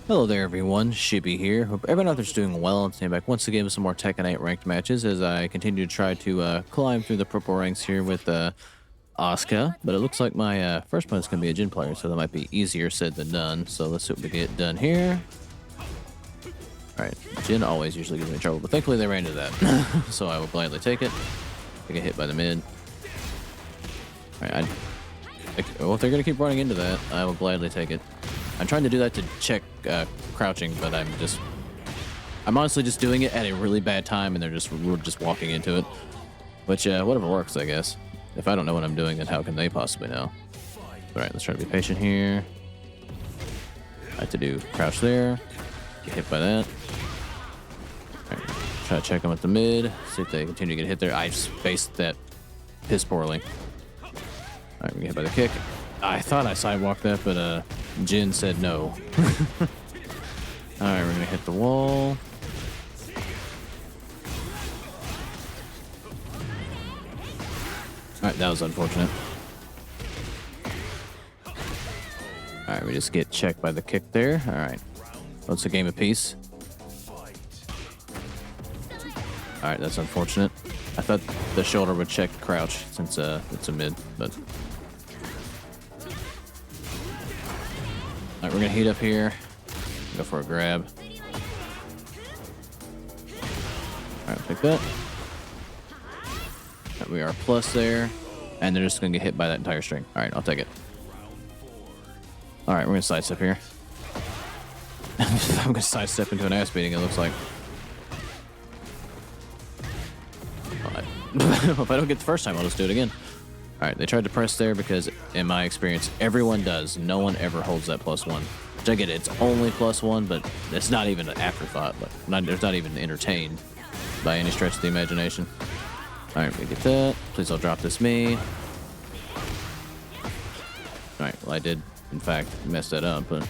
Hello there, everyone. Shibby here. Hope everyone out there's doing well. And staying back once again with some more Tekken 8 ranked matches as I continue to try to climb through the purple ranks here with Asuka. But it looks like my first opponent's going to be a Jin player, so that might be easier said than done. So let's see what we get done here. All right, Jin always usually gives me trouble, but thankfully they ran into that, so I will gladly take it. I get hit by the mid. All right, well, if they're going to keep running into that, I will gladly take it. I'm trying to do that to check crouching, but I'm honestly just doing it at a really bad time, and we're just walking into it. Which, whatever works, I guess. If I don't know what I'm doing, then how can they possibly know? All right, let's try to be patient here. I have to do crouch there. Get hit by that. All right, try to check them at the mid. See if they continue to get hit there. I spaced that piss poorly. All right, we get hit by the kick. I thought I sidewalked that, but Jin said no. Alright, we're gonna hit the wall. Alright, that was unfortunate. Alright, we just get checked by the kick there. Alright. Well, it's a game of peace. Alright, that's unfortunate. I thought the shoulder would check crouch since it's a mid, but... Alright, we're gonna heat up here. Go for a grab. Alright, take that. Right, we are plus there. And they're just gonna get hit by that entire string. Alright, I'll take it. Alright, we're gonna sidestep here. I'm gonna sidestep into an ass beating, it looks like. If I don't get the first time, I'll just do it again. Alright, they tried to press there because, in my experience, everyone does. No one ever holds that +1. Which I get it, it's only +1, but it's not even an afterthought. It's not even entertained by any stretch of the imagination. Alright, we get that. Please don't drop this me. Alright, well I did, in fact, mess that up, but...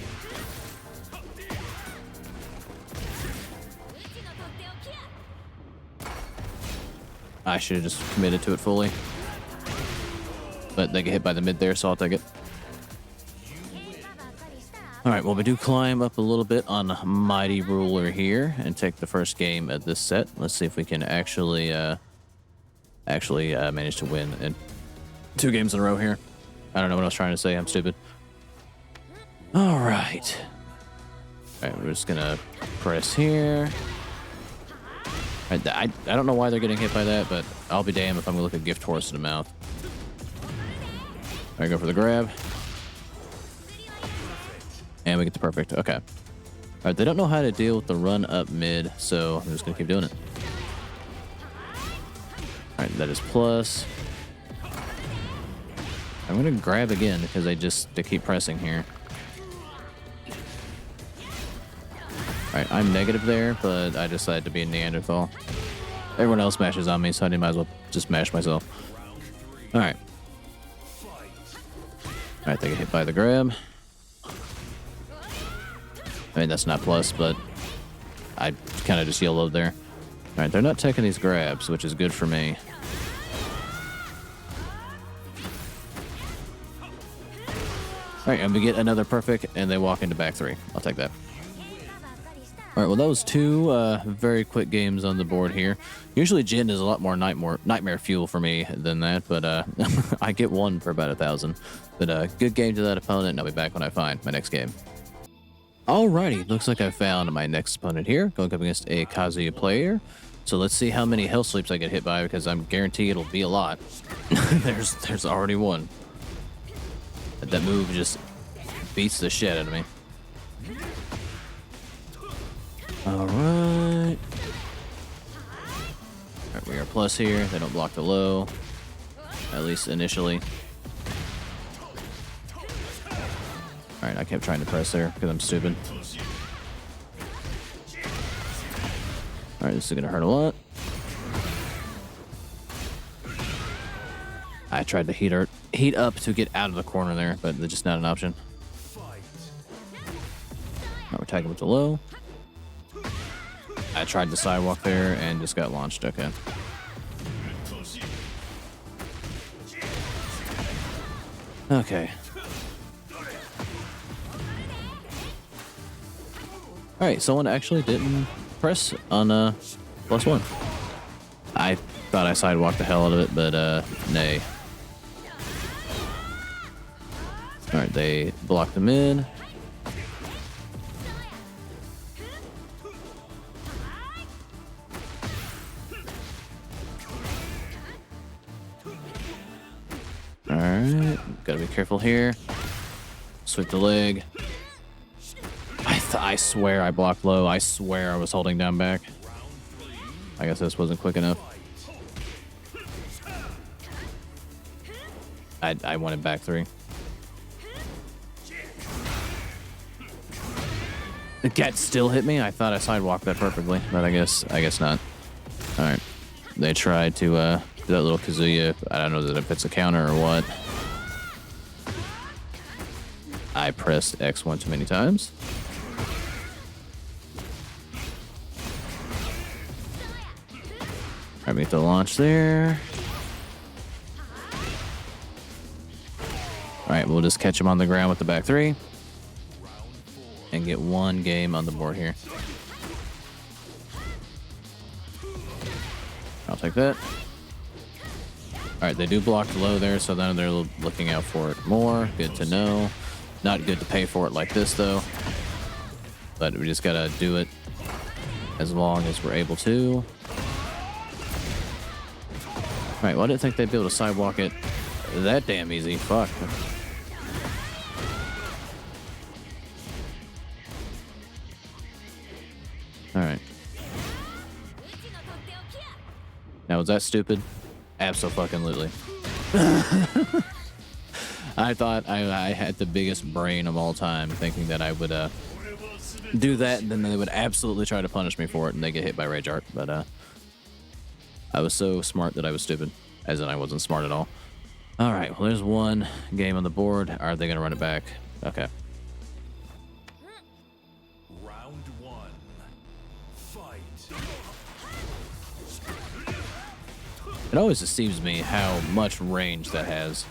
I should have just committed to it fully. But they get hit by the mid there, so I'll take it. Alright, well, we do climb up a little bit on Mighty Ruler here and take the first game of this set. Let's see if we can actually manage to win in 2 games in a row here. I don't know what I was trying to say. I'm stupid. Alright. Alright, we're just gonna press here. I don't know why they're getting hit by that, but I'll be damned if I'm gonna look a gift horse in the mouth. Alright, go for the grab. And we get the perfect. Okay. Alright, they don't know how to deal with the run up mid, so I'm just gonna keep doing it. Alright, that is plus. I'm gonna grab again because they keep pressing here. Alright, I'm negative there, but I decided to be a Neanderthal. Everyone else mashes on me, so I might as well just mash myself. Alright. Alright, they get hit by the grab. I mean, that's not plus, but I kind of just yellowed there. Alright, they're not taking these grabs, which is good for me. Alright, and we get another perfect, and they walk into back 3. I'll take that. Alright, well, that was 2 very quick games on the board here. Usually Jin is a lot more nightmare fuel for me than that, but I get 1 for about 1,000. But good game to that opponent, and I'll be back when I find my next game. Alrighty, looks like I found my next opponent here, going up against a Kazuya player. So let's see how many hell sleeps I get hit by, because I'm guaranteed it'll be a lot. There's already 1. That move just beats the shit out of me. Alright. Alright, we are plus here. They don't block the low. At least initially. Alright, I kept trying to press there because I'm stupid. Alright, this is gonna hurt a lot. I tried to heat up to get out of the corner there, but it's just not an option. Alright, we're tagging with the low. I tried the sidewalk there and just got launched. Okay. Okay. All right, someone actually didn't press on +1. I thought I sidewalked the hell out of it, but nay. All right, they blocked them in. All right, gotta be careful here. Sweep the leg. I swear I blocked low. I swear I was holding down back. I guess this wasn't quick enough. I wanted back 3. The cat still hit me. I thought I sidewalked that perfectly, but I guess not. All right, they tried to do that little Kazuya. I don't know if it's a counter or what. I pressed X1 too many times. All right, make the launch there. All right, we'll just catch him on the ground with the back 3 and get 1 game on the board here. I'll take that. All right, they do block low there, so now they're looking out for it more. Good to know. Not good to pay for it like this, though. But we just gotta do it as long as we're able to. All right, well, I didn't think they'd be able to sidewalk it that damn easy. Fuck. All right. Now, was that stupid? Abso-fucking-lutely. I thought I had the biggest brain of all time, thinking that I would do that, and then they would absolutely try to punish me for it, and they get hit by Rage Art. But I was so smart that I was stupid, as in I wasn't smart at all. All right, well, there's 1 game on the board. Are they going to run it back? Okay. Round 1. Fight. It always deceives me how much range that has.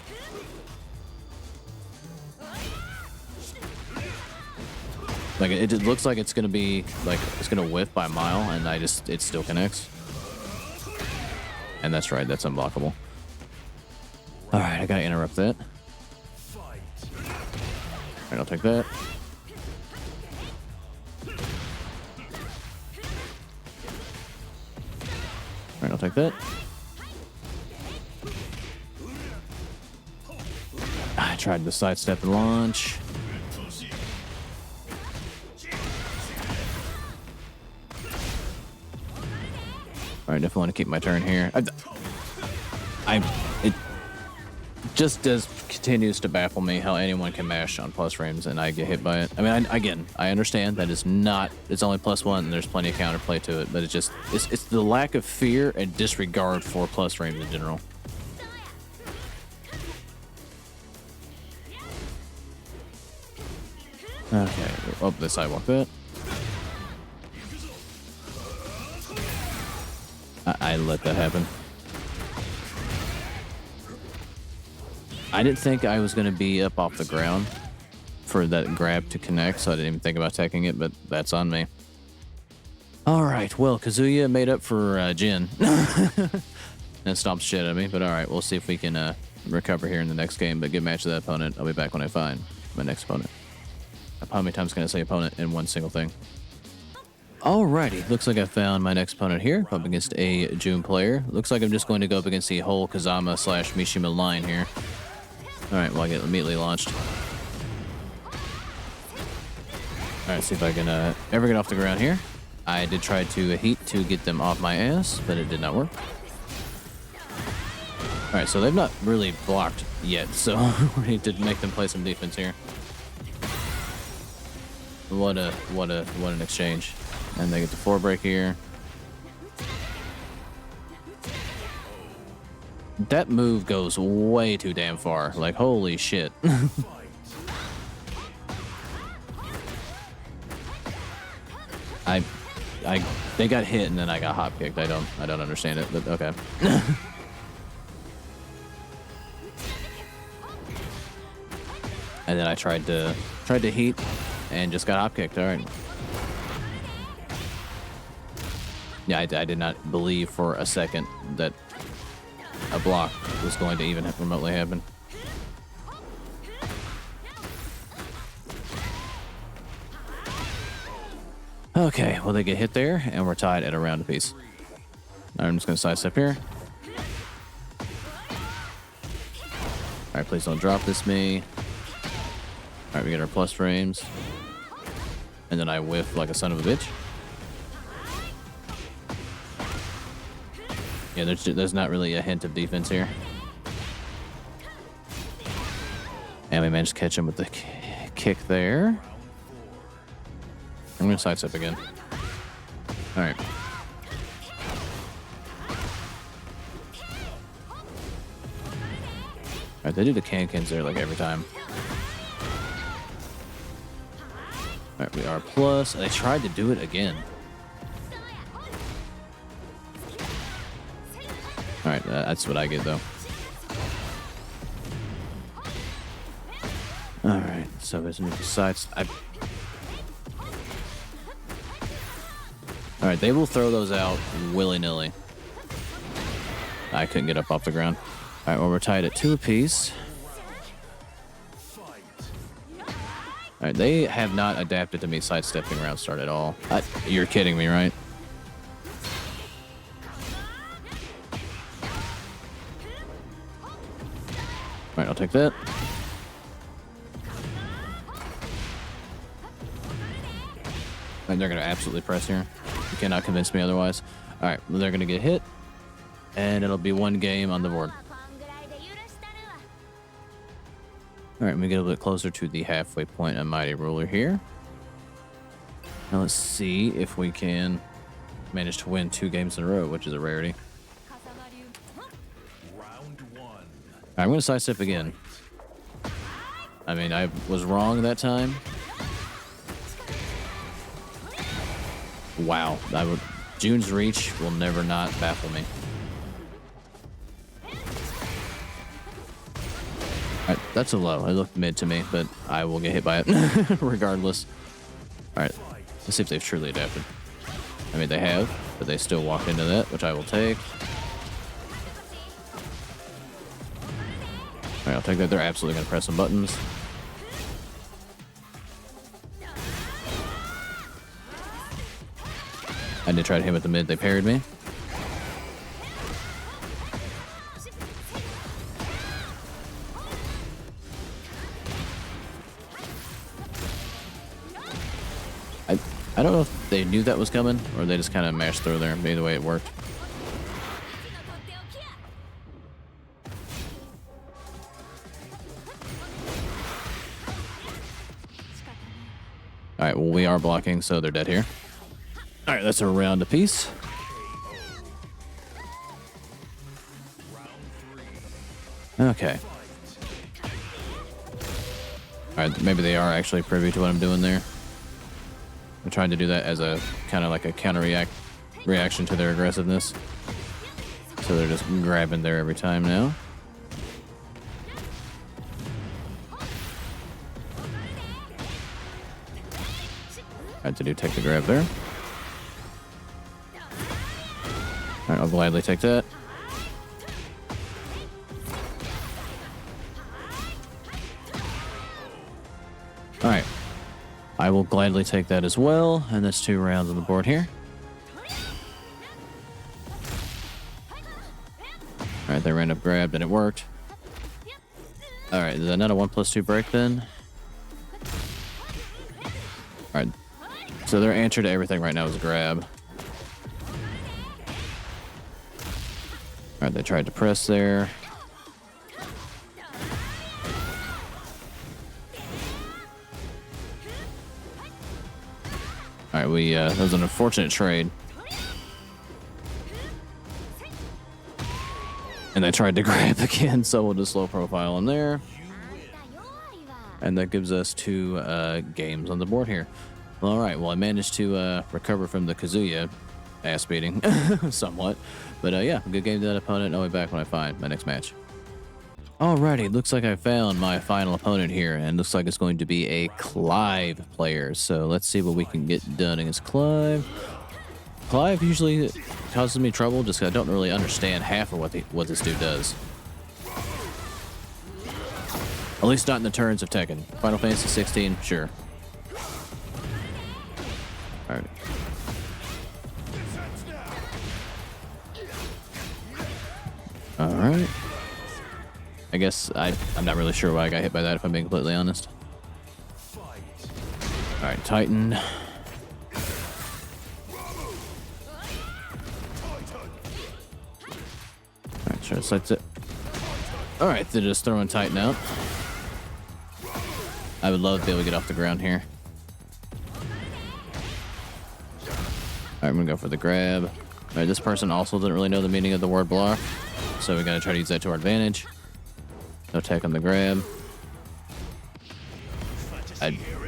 Like, it looks like it's gonna be like it's gonna whiff by a mile, and it still connects. And that's right, that's unblockable. All right, I gotta interrupt that. All right, I'll take that. All right, I'll take that. I tried to sidestep and launch. All right, definitely want to keep my turn here. It just continues to baffle me how anyone can mash on plus frames and I get hit by it. I mean, I understand that it's only +1 and there's plenty of counterplay to it, but it's the lack of fear and disregard for plus frames in general. Okay, oh, the sidewalk that. I let that happen. I didn't think I was going to be up off the ground for that grab to connect, so I didn't even think about taking it, but that's on me. All right, well, Kazuya made up for Jin. And stomped shit at me, but all right, we'll see if we can recover here in the next game, but good match to that opponent. I'll be back when I find my next opponent. How many times can I say opponent in one single thing? Alrighty, looks like I found my next opponent here, up against a June player. Looks like I'm just going to go up against the whole Kazama / Mishima line here. Alright, well, I get immediately launched. Alright, see if I can ever get off the ground here. I did try to heat to get them off my ass, but it did not work. Alright, so they've not really blocked yet, so we need to make them play some defense here. What an exchange. And they get the 4 break here. That move goes way too damn far. Like, holy shit. They got hit and then I got hop kicked. I don't understand it, but okay. And then I tried to heat and just got hop kicked. All right. Yeah, I did not believe for a second that a block was going to even remotely happen. Okay, well, they get hit there, and we're tied at a round apiece. I'm just going to sidestep here. All right, please don't drop this me. All right, we get our plus frames. And then I whiff like a son of a bitch. Yeah, there's not really a hint of defense here. And we managed to catch him with the kick there. I'm going to sidestep again. All right. All right, they do the can-cans there like every time. All right, we are plus. They tried to do it again. All right, that's what I get though. All right, so there's new sides. All right, they will throw those out willy-nilly. I couldn't get up off the ground. All right, well, we're tied at 2 apiece. All right, they have not adapted to me sidestepping round start at all. You're kidding me, right? All right, I'll take that. And they're going to absolutely press here. You cannot convince me otherwise. All right, well, they're going to get hit. And it'll be 1 game on the board. All right, we get a bit closer to the halfway point on Mighty Ruler here. Now let's see if we can manage to win 2 games in a row, which is a rarity. Round 1. I'm going to sidestep again. I mean, I was wrong that time. Wow. June's reach will never not baffle me. All right, that's a low. It looked mid to me, but I will get hit by it regardless. All right, let's see if they've truly adapted. I mean, they have, but they still walked into that, which I will take. All right, I'll take that. They're absolutely going to press some buttons. I did try to hit with the mid. They parried me. I don't know if they knew that was coming or they just kind of mashed through there. Either way, it worked. All right, well, we are blocking, so they're dead here. All right, that's a round apiece. Okay. All right, maybe they are actually privy to what I'm doing there. I'm trying to do that as a kind of like a reaction to their aggressiveness. So they're just grabbing there every time now. Had to take the grab there. All right, I'll gladly take that. All right. I will gladly take that as well, and that's 2 rounds on the board here. All right, they ran up grabbed and it worked. All right, is that not a 1+2 break then? All right, so their answer to everything right now is grab. All right, they tried to press there. All right, that was an unfortunate trade. And they tried to grab again, so we'll just slow profile in there. And that gives us 2 games on the board here. All right, well, I managed to recover from the Kazuya ass beating somewhat. But yeah, good game to that opponent. I'll be back when I find my next match. Alrighty, looks like I found my final opponent here, and looks like it's going to be a Clive player. So let's see what we can get done against Clive. Clive usually causes me trouble just 'cause I don't really understand half of what this dude does. At least not in the turns of Tekken. Final Fantasy 16, sure. All right. All right. I guess I'm not really sure why I got hit by that, if I'm being completely honest. All right, Titan. All right, sure, so that's it. All right, they're just throwing Titan out. I would love to be able to get off the ground here. All right, I'm gonna go for the grab. All right, this person also didn't really know the meaning of the word block, so we gotta try to use that to our advantage. No tech on the grab.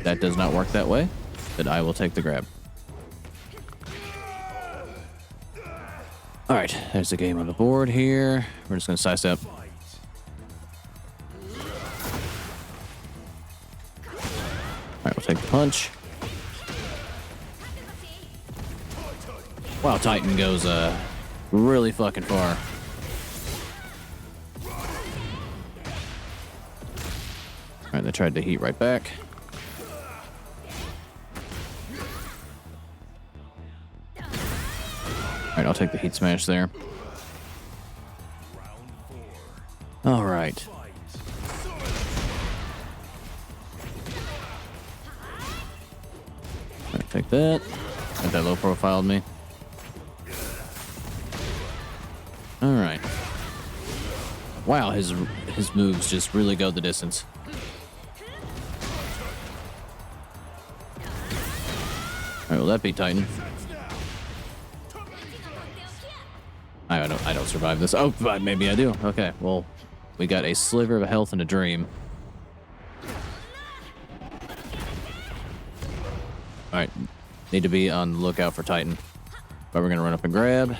That does not work that way, but I will take the grab. All right, there's the game on the board here. We're just gonna sidestep. All right, we'll take the punch. Wow, Titan goes really fucking far. All right, they tried to heat right back. All right, I'll take the heat smash there. All right. All right, take that. Got that low profiled me. All right. Wow, his moves just really go the distance. All right, well that beat Titan. I don't survive this. Oh, but maybe I do. Okay, well, we got a sliver of health and a dream. All right, need to be on the lookout for Titan. But we're gonna run up and grab.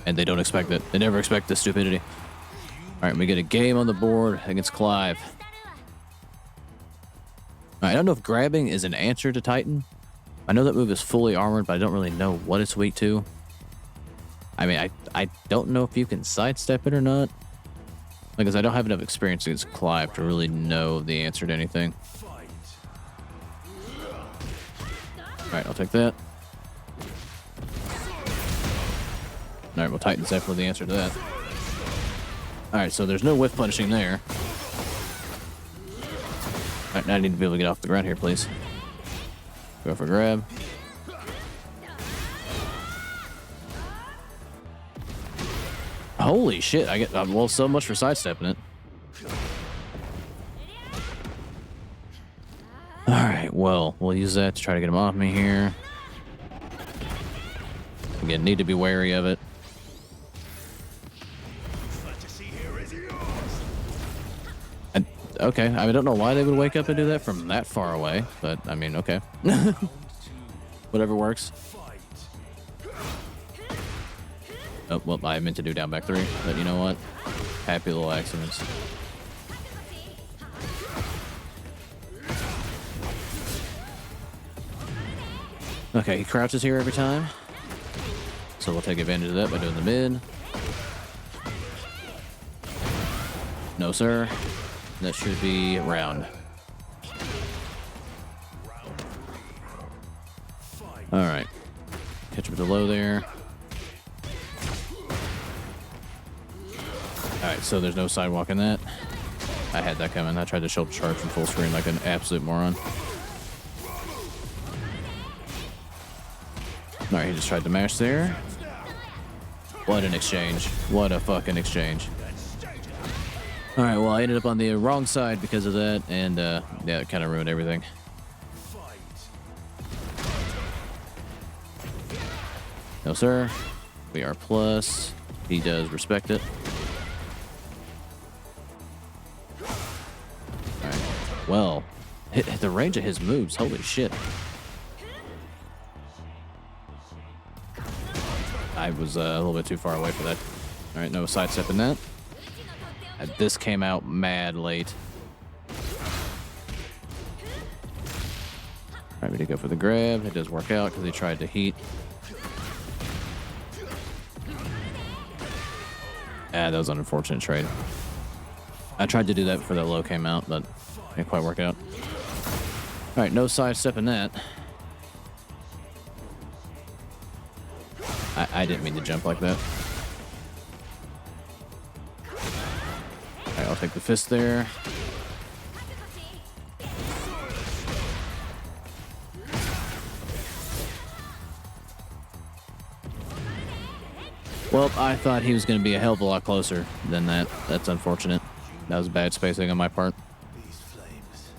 And they don't expect it. They never expect this stupidity. All right, we get a game on the board against Clive. All right, I don't know if grabbing is an answer to Titan. I know that move is fully armored, but I don't really know what it's weak to. I mean, I don't know if you can sidestep it or not. Because I don't have enough experience against Clive to really know the answer to anything. All right, I'll take that. All right, well, Titan's definitely the answer to that. All right, so there's no whiff punishing there. All right, now I need to be able to get off the ground here, please. Go for grab. Holy shit, I get, well, so much for sidestepping it. All right, well, we'll use that to try to get him off me here. Again, need to be wary of it. Okay, I don't know why they would wake up and do that from that far away, but I mean, okay. Whatever works. Oh, well, I meant to do down back 3, but you know what? Happy little accidents. Okay, he crouches here every time. So we'll take advantage of that by doing the mid. No, sir. That should be round. All right. Catch him with the low there. All right, so there's no sidewalk in that. I had that coming. I tried to shoulder charge from full screen like an absolute moron. All right, he just tried to mash there. What an exchange. What a fucking exchange. All right, well, I ended up on the wrong side because of that, and yeah, it kind of ruined everything. No, sir. We are plus. He does respect it. All right. Well, hit the range of his moves. Holy shit. I was a little bit too far away for that. All right, no sidestepping that. This came out mad late. All right, Alright, we did go for the grab. It does work out because he tried to heat. Ah, that was an unfortunate trade. I tried to do that before the low came out, but didn't quite work out. Alright, no sidestepping that. I didn't mean to jump like that. Alright, I'll take the fist there. Well, I thought he was going to be a hell of a lot closer than that. That's unfortunate. That was bad spacing on my part. These flames,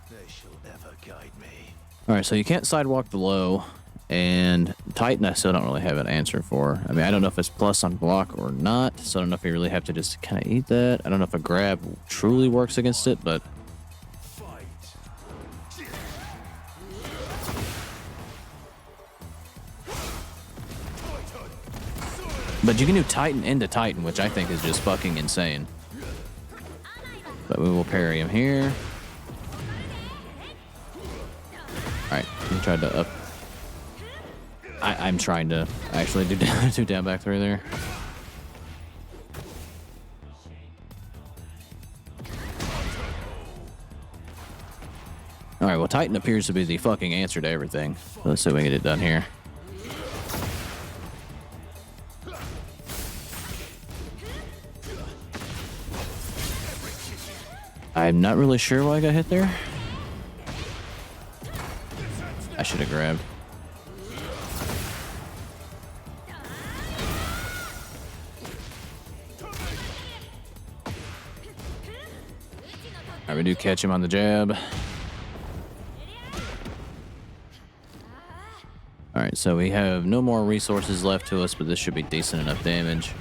they shall ever guide me. Alright, so you can't sidewalk the low. And Titan, I still don't really have an answer for. I mean, I don't know if it's plus on block or not, so I don't know if you really have to just kind of eat that. I don't know if a grab truly works against it, but... But you can do Titan into Titan, which I think is just fucking insane. But we will parry him here. Alright, he tried to up... I'm trying to actually do down back through there. Alright, well, Titan appears to be the fucking answer to everything. Let's see if we can get it done here. I'm not really sure why I got hit there. I should have grabbed. Alright, we do catch him on the jab. Alright, so we have no more resources left to us, but this should be decent enough damage.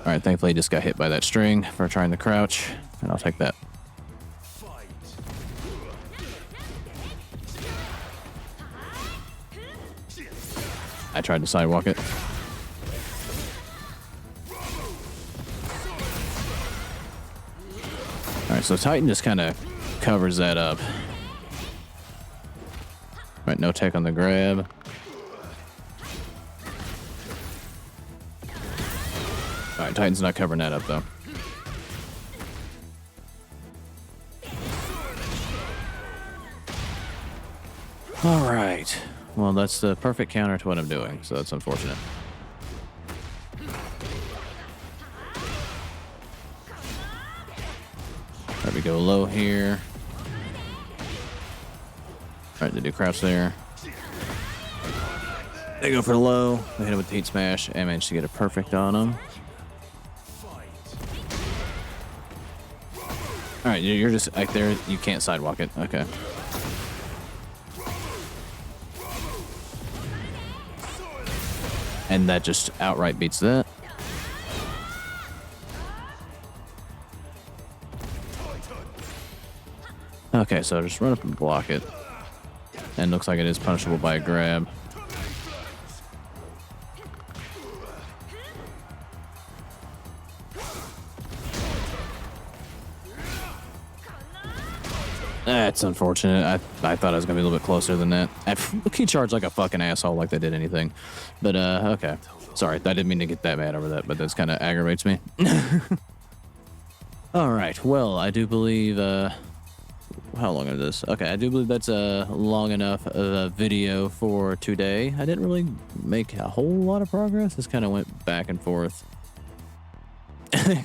Alright, thankfully he just got hit by that string for trying to crouch, and I'll take that. I tried to sidewalk it. Alright, so Titan just kind of covers that up. Alright, no tech on the grab. Alright, Titan's not covering that up, though. Alright. Well, that's the perfect counter to what I'm doing, so that's unfortunate. Alright, we go low here. Alright, they do crouch there. They go for low. They hit him with the heat smash and manage to get a perfect on him. Alright, you're just like there. You can't sidewalk it. Okay. And that just outright beats that. Okay, so just run up and block it. And looks like it is punishable by a grab. That's unfortunate. I thought I was going to be a little bit closer than that. He charged like a fucking asshole like they did anything. But, okay. Sorry, I didn't mean to get that mad over that, but that's kind of aggravates me. Alright, well, I do believe, how long is this? Okay, I do believe that's long enough of a video for today. I didn't really make a whole lot of progress. This kind of went back and forth.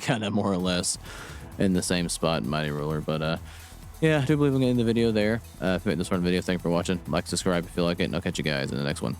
Kind of more or less in the same spot in Mighty Ruler, but, yeah, I do believe I'm getting the video there. If you made this one video, thank you for watching. Like, subscribe if you like it, and I'll catch you guys in the next one.